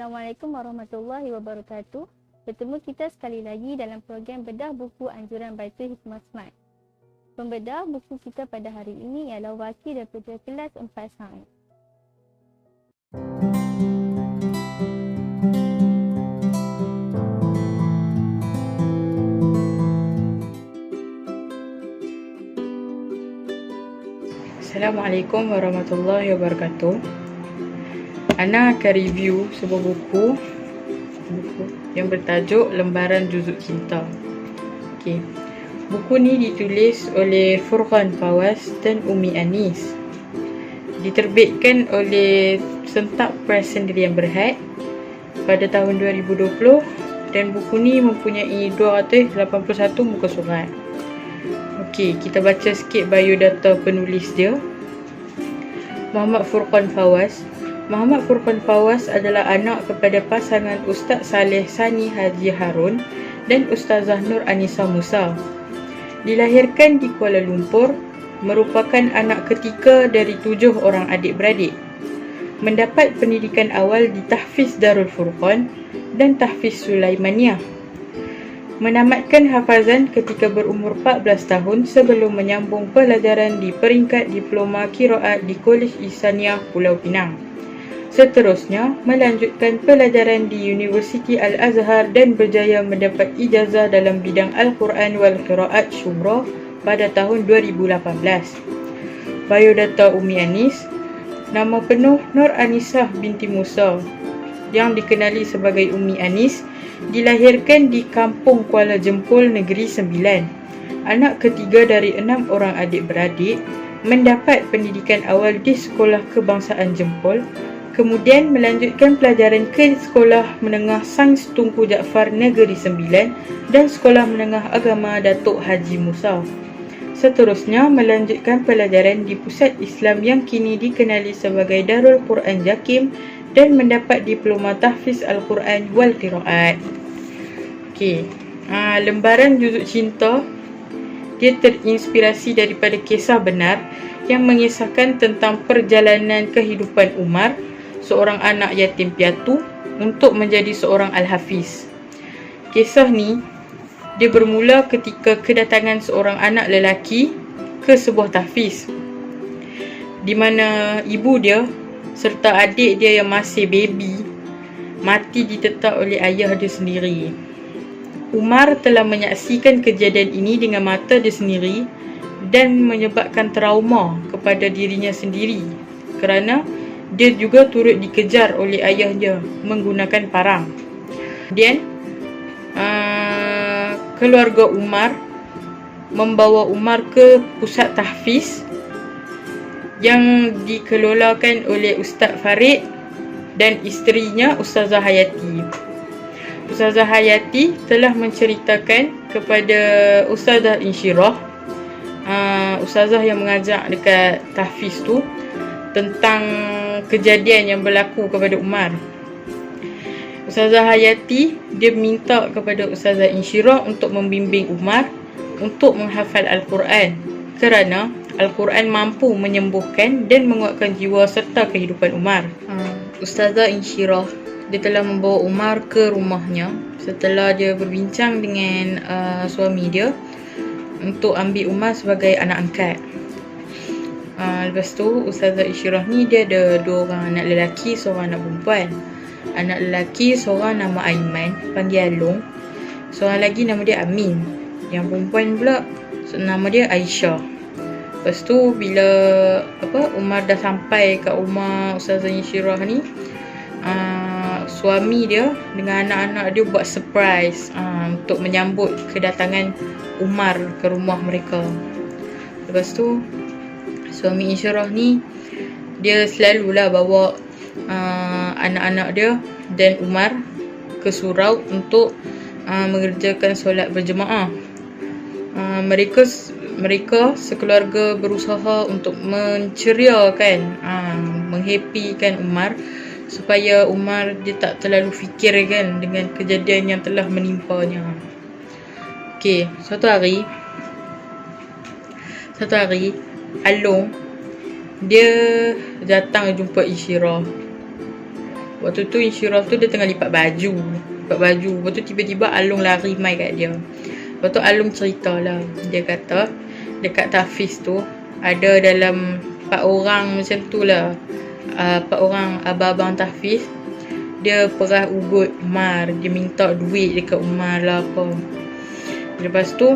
Assalamualaikum warahmatullahi wabarakatuh. Bertemu kita sekali lagi dalam program Bedah Buku Anjuran Baitul Hikmah Smart. Pembedah buku kita pada hari ini ialah Waki daripada kelas 4 Sains. Assalamualaikum warahmatullahi wabarakatuh. Ana akan review sebuah buku yang bertajuk Lembaran Juzuk Cinta. Buku ni ditulis oleh Furqan Fawaz dan Umi Anis. Diterbitkan oleh Sentak Press Sendirian Berhad pada tahun 2020 dan buku ni mempunyai 281 muka surat. Kita baca sikit biodata penulis dia. Muhammad Furqan Fawaz adalah anak kepada pasangan Ustaz Saleh Sani Haji Harun dan Ustazah Nur Anisa Musa. Dilahirkan di Kuala Lumpur, merupakan anak ketiga dari 7 orang adik-beradik. Mendapat pendidikan awal di Tahfiz Darul Furqan dan Tahfiz Sulaimaniyah. Menamatkan hafazan ketika berumur 14 tahun sebelum menyambung pelajaran di peringkat diploma Qiraat di Kolej Ihsaniyah Pulau Pinang. Seterusnya, melanjutkan pelajaran di Universiti Al-Azhar dan berjaya mendapat ijazah dalam bidang Al-Quran wal Qiraat Syumrah pada tahun 2018. Biodata Umi Anis. Nama penuh Nur Anisah binti Musa, yang dikenali sebagai Umi Anis, dilahirkan di Kampung Kuala Jempol, Negeri Sembilan. Anak ketiga dari 6 orang adik-beradik, mendapat pendidikan awal di Sekolah Kebangsaan Jempol, kemudian melanjutkan pelajaran ke Sekolah Menengah Sains Tunku Jaafar Negeri Sembilan dan Sekolah Menengah Agama Datuk Haji Musa. Seterusnya melanjutkan pelajaran di Pusat Islam yang kini dikenali sebagai Darul Quran Jakim dan mendapat diploma Tahfiz Al-Quran wal Qiraat. Lembaran Juzuk Cinta, dia terinspirasi daripada kisah benar yang mengisahkan tentang perjalanan kehidupan Umar, seorang anak yatim piatu, untuk menjadi seorang Al-Hafiz. Kisah ni dia bermula ketika kedatangan seorang anak lelaki ke sebuah tahfiz, di mana ibu dia serta adik dia yang masih baby mati ditetak oleh ayah dia sendiri. Umar telah menyaksikan kejadian ini dengan mata dia sendiri dan menyebabkan trauma kepada dirinya sendiri kerana dia juga turut dikejar oleh ayahnya menggunakan parang. Kemudian keluarga Umar membawa Umar ke pusat tahfiz yang dikelolakan oleh Ustaz Farid dan isterinya Ustazah Hayati. Ustazah Hayati telah menceritakan kepada Ustazah Insyirah, ustazah yang mengajar dekat tahfiz tu, tentang kejadian yang berlaku kepada Umar. Ustazah Hayati dia minta kepada Ustazah Insyirah untuk membimbing Umar untuk menghafal Al-Quran kerana Al-Quran mampu menyembuhkan dan menguatkan jiwa serta kehidupan Umar. Ustazah Insyirah dia telah membawa Umar ke rumahnya setelah dia berbincang dengan suami dia untuk ambil Umar sebagai anak angkat. Lepas tu Ustazah Insyirah ni dia ada 2 orang anak lelaki, seorang anak perempuan. Anak lelaki seorang nama Aiman, panggil Along. Seorang lagi nama dia Amin. Yang perempuan pula nama dia Aisyah. Lepas tu bila Umar dah sampai kat rumah Ustazah Insyirah ni, suami dia dengan anak-anak dia buat surprise untuk menyambut kedatangan Umar ke rumah mereka. Lepas tu suami Insyirah ni dia selalulah bawa anak-anak dia dan Umar ke surau untuk mengerjakan solat berjemaah. Mereka sekeluarga berusaha untuk menceriakan, menghappykan Umar supaya Umar dia tak terlalu fikir dengan kejadian yang telah menimpanya. Satu hari Along dia datang jumpa Insyirah. Waktu tu Insyirah tu dia tengah lipat baju. Lepas tu tiba-tiba Alung lari mai kat dia. Lepas tu Alung cerita lah. Dia kata dekat tahfiz tu ada dalam 4 orang macam tu lah. 4 orang abang-abang tahfiz. Dia perah ugut Umar. Dia minta duit dekat Umar lah apa. Lepas tu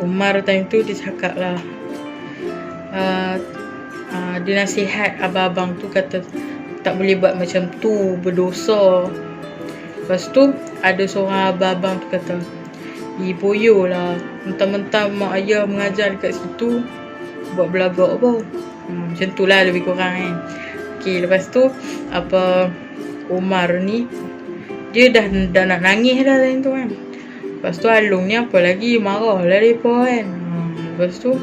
Umar time tu dia cakap lah, dia nasihat abang-abang tu, kata tak boleh buat macam tu, berdosa. Lepas tu ada seorang abang-abang tu kata, boyo lah, mentang-mentang mak ayah mengajar dekat situ, buat belagak apa. Macam tu lah lebih kurang kan. Okay, lepas tu Umar ni dia dah nak nangis dah time tu kan. Lepas tu Alung ni apa lagi, marah lah mereka kan. Lepas tu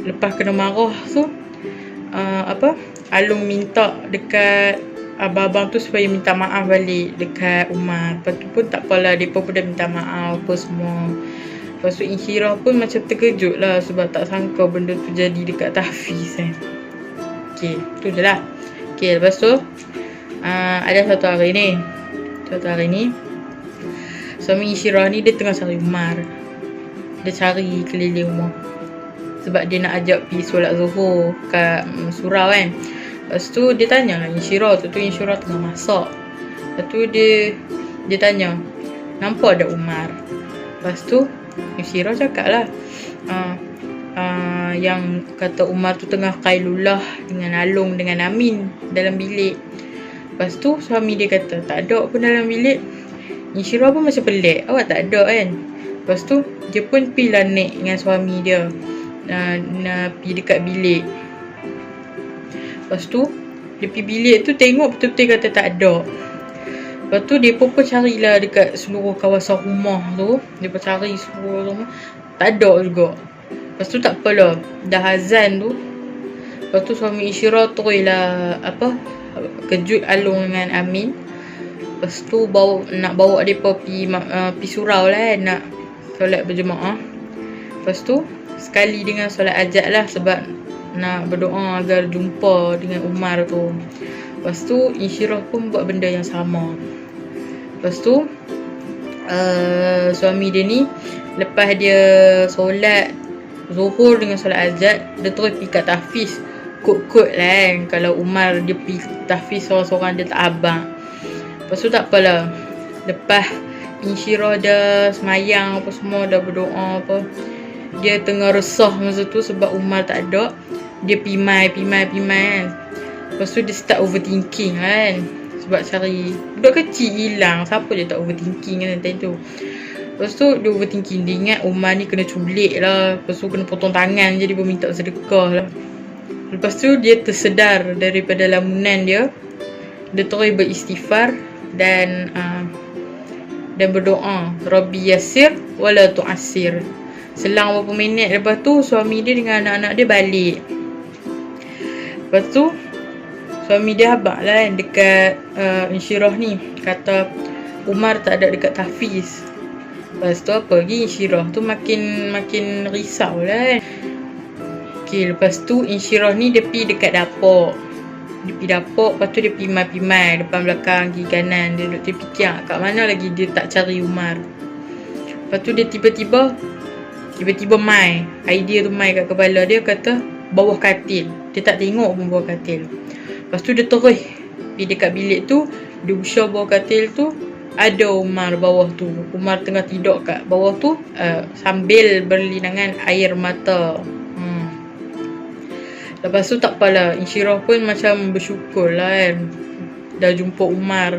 lepas kena marah tu Alung minta dekat abang-abang tu supaya minta maaf balik dekat Umar. Lepas tu pun tak apalah, mereka pun dah minta maaf apa semua. Lepas tu Insyirah pun macam terkejut lah sebab tak sangka benda tu jadi dekat tahfiz kan. Okay, tu je lah. Okay, lepas tu ada satu hari ni suami Insyirah ni dia tengah cari Umar. Dia cari keliling rumah sebab dia nak ajak pergi solat Zuhur kat surau kan. Lepas tu dia tanya lah Insyirah tu Insyirah tengah masak. Lepas tu dia tanya, nampak ada Umar? Lepas tu Insyirah cakap lah, yang kata Umar tu tengah qailullah dengan Alung dengan Amin dalam bilik. Lepas tu suami dia kata tak ada pun dalam bilik. Insyirah pun macam pelik, awak tak ada kan. Lepas tu dia pun pergi lah naik dengan suami dia, nak pergi dekat bilik. Lepas tu dia pergi bilik tu tengok betul-betul kata tak ada. Lepas tu dia pun carilah dekat seluruh kawasan rumah tu. Dia pun cari seluruh rumah, tak ada juga. Lepas tu tak apalah, dah azan tu. Lepas tu suami Insyirah terus lah kejut Alung dengan Amin. Lepas tu nak bawa mereka pergi surau lah kan, nak solat berjemaah. Lepas tu sekali dengan solat ajat lah sebab nak berdoa agar jumpa dengan Umar tu. Lepas tu Insyirah pun buat benda yang sama. Lepas tu suami dia ni lepas dia solat Zuhur dengan solat ajat, dia terus pergi kat tahfiz. Kut-kut lah kan, kalau Umar dia pergi tahfiz seorang-seorang dia tak abang. Lepas tu tak apalah, lepas Insyirah dah semayang apa semua, dah berdoa apa, dia tengah resah masa tu sebab Umar tak ada. Dia pimai kan. Lepas tu dia start overthinking kan, sebab cari budak kecil hilang, siapa dia tak overthinking kan time tu. Lepas tu dia overthinking, dia ingat Umar ni kena culik lah, lepas tu kena potong tangan je, dia pun minta sedekah lah. Lepas tu dia tersedar daripada lamunan dia terus beristighfar dan berdoa, Rabbi Yassir wala tu'assir. Selang beberapa minit lepas tu suami dia dengan anak-anak dia balik. Lepas tu suami dia habaq lah kan dekat Insyirah ni, kata Umar tak ada dekat tahfiz. Lepas tu apa lagi, Insyirah tu makin risau lah kan. Okay, lepas tu Insyirah ni dia pergi dekat dapur. Lepas tu dia pimai depan belakang kiri kanan. Dia duduk terfikir kat mana lagi dia tak cari Umar. Lepas tu dia tiba-tiba mai idea tu mai kat kepala dia, kata bawah katil. Dia tak tengok pun bawah katil. Lepas tu dia terus pergi dekat bilik tu. Dia usah bawah katil tu ada Umar bawah tu. Umar tengah tidur kat bawah tu sambil berlinangan air mata. Lepas tu tak apalah, Insyirah pun macam bersyukur lah kan, dah jumpa Umar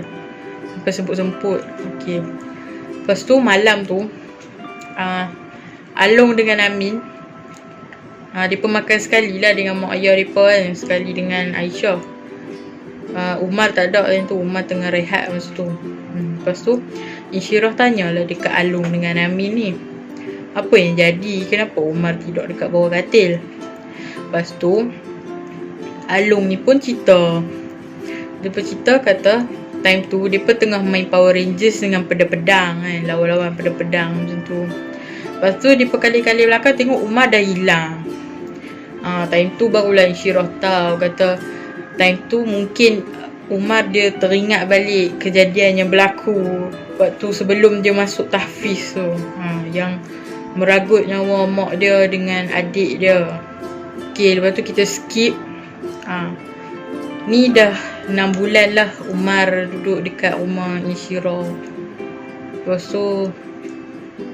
sampai semput-semput. Okay. Lepas tu malam tu Alung dengan Amin dia pun makan sekali lah dengan mak ayah mereka kan, sekali dengan Aisyah. Umar tak ada kan tu, Umar tengah rehat masa tu. Lepas tu Insyirah tanyalah dekat Alung dengan Amin ni, apa yang jadi, kenapa Umar tidur dekat bawah katil. Lepas tu Alung ni pun cerita. Dia pun cerita kata time tu dia pun tengah main Power Rangers dengan pedang-pedang kan, lawan-lawan pedang-pedang macam tu. Lepas tu dia pun kali-kali belakang tengok Umar dah hilang. Time tu barulah Insyirah tahu, kata time tu mungkin Umar dia teringat balik kejadian yang berlaku waktu sebelum dia masuk tahfiz tu, yang meragut nyawa mak dia dengan adik dia. Okay, lepas tu kita skip. Ni dah 6 bulan lah Umar duduk dekat rumah Insyirah. Lepas tu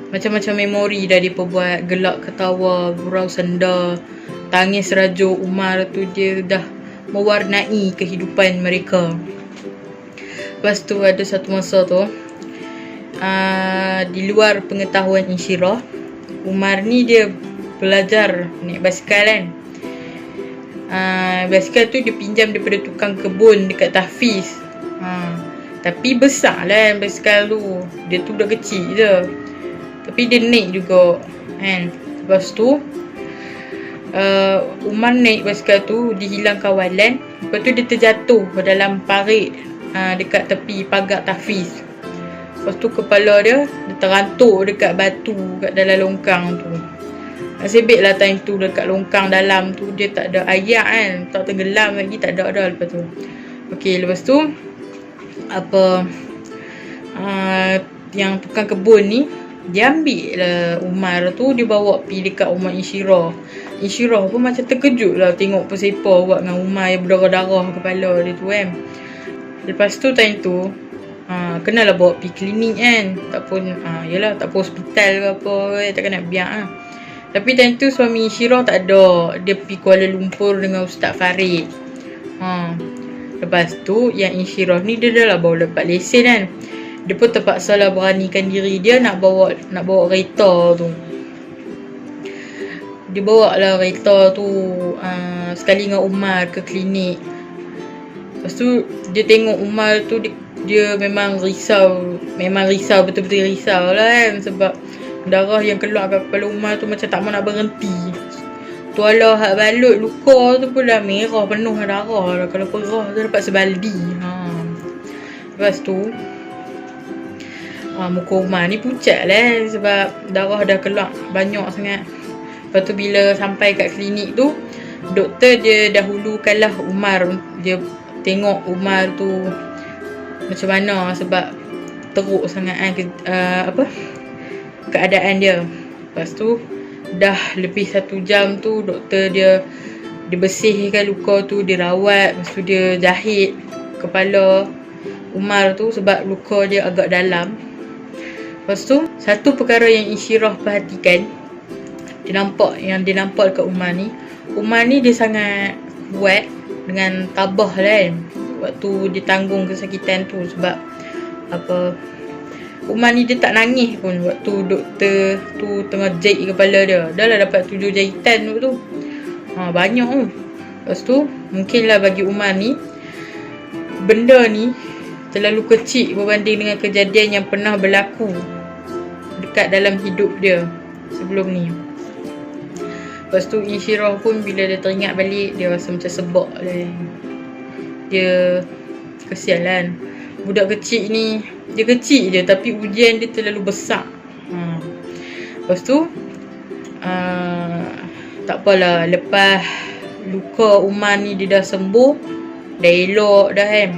macam-macam memori dah dia buat, gelak ketawa, gurau senda, tangis rajuk Umar tu, dia dah mewarnai kehidupan mereka. Lepas tu ada satu masa tu di luar pengetahuan Insyirah, Umar ni dia belajar naik basikal kan. Basikal tu dia pinjam daripada tukang kebun dekat tahfiz. Tapi besar lah basikal tu, dia tu dah kecil je, tapi dia naik juga kan. Lepas tu Umar naik basikal tu, dihilang kawalan. Lepas tu dia terjatuh dalam parit dekat tepi pagar tahfiz. Lepas tu kepala dia terantuk dekat batu kat dalam longkang tu. Nasib baik lah time tu dekat longkang dalam tu dia tak ada air kan, tak tenggelam lagi, tak ada dah lepas tu. Okey, lepas tu yang tukang kebun ni, dia ambil lah Umar tu, dia bawa pergi dekat rumah Insyirah. Insyirah pun macam terkejut lah tengok pesepa buat dengan Umar yang berdarah-darah kepala dia tu kan. Lepas tu time tu kenalah bawa pergi klinik kan. Tak pun yelah, tak pun hospital ke apa, takkan nak biar lah. Tapi time tu suami Insyirah tak ada, dia pergi Kuala Lumpur dengan Ustaz Farid. Lepas tu yang Insyirah ni dia dah lah baru dapat lesen kan. Dia pun terpaksa lah beranikan diri dia nak bawa kereta tu. Dia bawa lah kereta tu sekali dengan Umar ke klinik. Lepas tu dia tengok Umar tu, dia memang risau. Memang risau, betul-betul risau lah kan. Sebab darah yang keluar kat kepala Umar tu macam tak mau nak berhenti. Tuala hak balut luka tu pun dah merah, penuh darah dah. Kalau perah tu dapat sebaldi. Lepas tu muka Umar ni pucat lah sebab darah dah keluar banyak sangat. Lepas tu bila sampai kat klinik tu, doktor dia dahulukanlah Umar. Dia tengok Umar tu macam mana sebab teruk sangat keadaan dia. Lepas tu dah lebih 1 jam tu doktor dia bersihkan luka tu, dia rawat. Lepas tu dia jahit kepala Umar tu sebab luka dia agak dalam. Lepas tu satu perkara yang Insyirah perhatikan, dia nampak dekat Umar ni dia sangat kuat dengan tabah lah kan, waktu dia tanggung kesakitan tu. Sebab Umar ni dia tak nangis pun waktu doktor tu tengah jahit kepala dia. Dah lah dapat 7 jahitan tu. Banyak tu. Lepas tu mungkinlah bagi Umar ni, benda ni terlalu kecil berbanding dengan kejadian yang pernah berlaku dekat dalam hidup dia sebelum ni. Lepas tu Insyirah pun bila dia teringat balik, dia rasa macam sebab lah. Dia kesialan. Budak kecil ni, dia kecil je tapi ujian dia terlalu besar. Lepas tu tak apalah, lepas luka Umar ni dia dah sembuh, dah elok dah kan.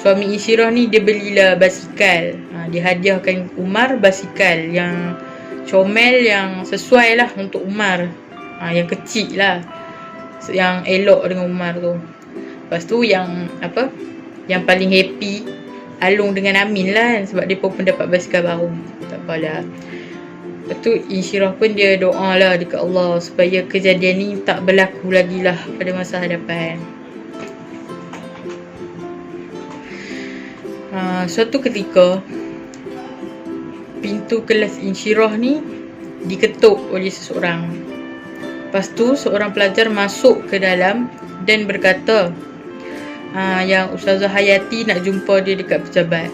Suami Insyirah ni dia belilah basikal. Dia hadiahkan Umar basikal yang comel, yang sesuai lah untuk Umar. Yang kecil lah, yang elok dengan Umar tu. Lepas tu yang paling happy Alung dengan Amin lah kan, sebab dia pun dapat basikal baru. Tak apalah. Lepas tu Insyirah pun dia doa lah dekat Allah supaya kejadian ni tak berlaku lagi lah pada masa hadapan. Suatu ketika pintu kelas Insyirah ni diketuk oleh seseorang. Lepas tu seorang pelajar masuk ke dalam dan berkata yang Ustazah Hayati nak jumpa dia dekat pejabat.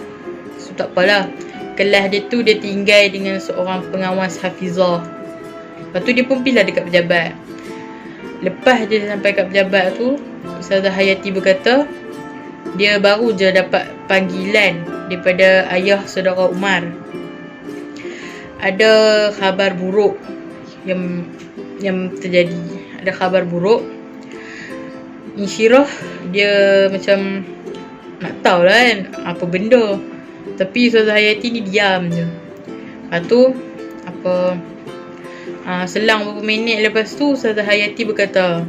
So tak apalah, kelas dia tu dia tinggal dengan seorang pengawas hafizah. Lepas tu dia pun pilih dekat pejabat. Lepas dia sampai kat pejabat tu, Ustazah Hayati berkata dia baru je dapat panggilan daripada ayah saudara Umar. Ada khabar buruk yang terjadi. Ada khabar buruk. Insyirah dia macam nak tahu lah kan apa benda. Tapi Ustazah Hayati ni diam je. Lepas tu selang beberapa minit lepas tu Ustazah Hayati berkata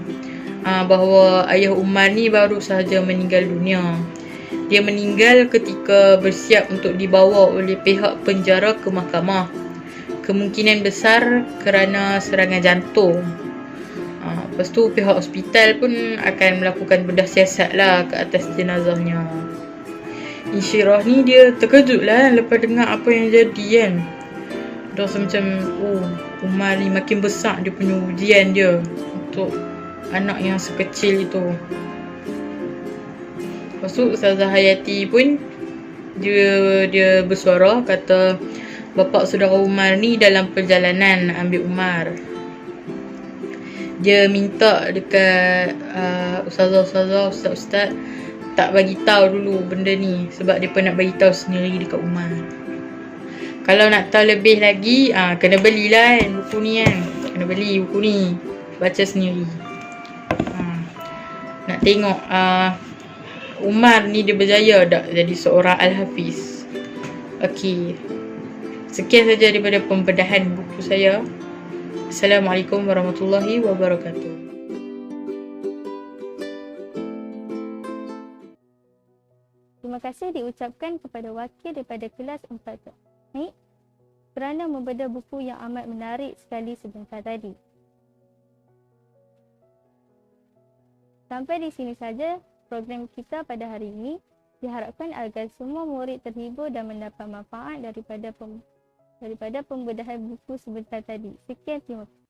bahawa ayah Umar ni baru sahaja meninggal dunia. Dia meninggal ketika bersiap untuk dibawa oleh pihak penjara ke mahkamah. Kemungkinan besar kerana serangan jantung. Lepas tu pihak hospital pun akan melakukan bedah siasat lah ke atas jenazahnya. Insyirah ni dia terkejut lah lepas dengar apa yang jadi kan. Dia rasa macam Umar ni makin besar dia punya ujian dia untuk anak yang sekecil itu. Lepas tu Ustazah Hayati pun dia bersuara kata bapa saudara Umar ni dalam perjalanan nak ambil Umar. Dia minta dekat ustazah-ustazah, ustaz-ustaz tak bagi tahu dulu benda ni sebab dia pun nak bagi tahu sendiri dekat Umar. Kalau nak tahu lebih lagi kena belilah kan buku ni kan. Kena beli buku ni, baca sendiri. Nak tengok Umar ni dia berjaya tak jadi seorang Al-Hafiz. Okey. Sekian saja daripada pembedahan buku saya. Assalamualaikum warahmatullahi wabarakatuh. Terima kasih diucapkan kepada wakil daripada kelas 4 kerana membedah buku yang amat menarik sekali sebentar tadi. Sampai di sini saja program kita pada hari ini. Diharapkan agar semua murid terhibur dan mendapat manfaat daripada pembedahan buku sebentar tadi. Sekian, terima kasih.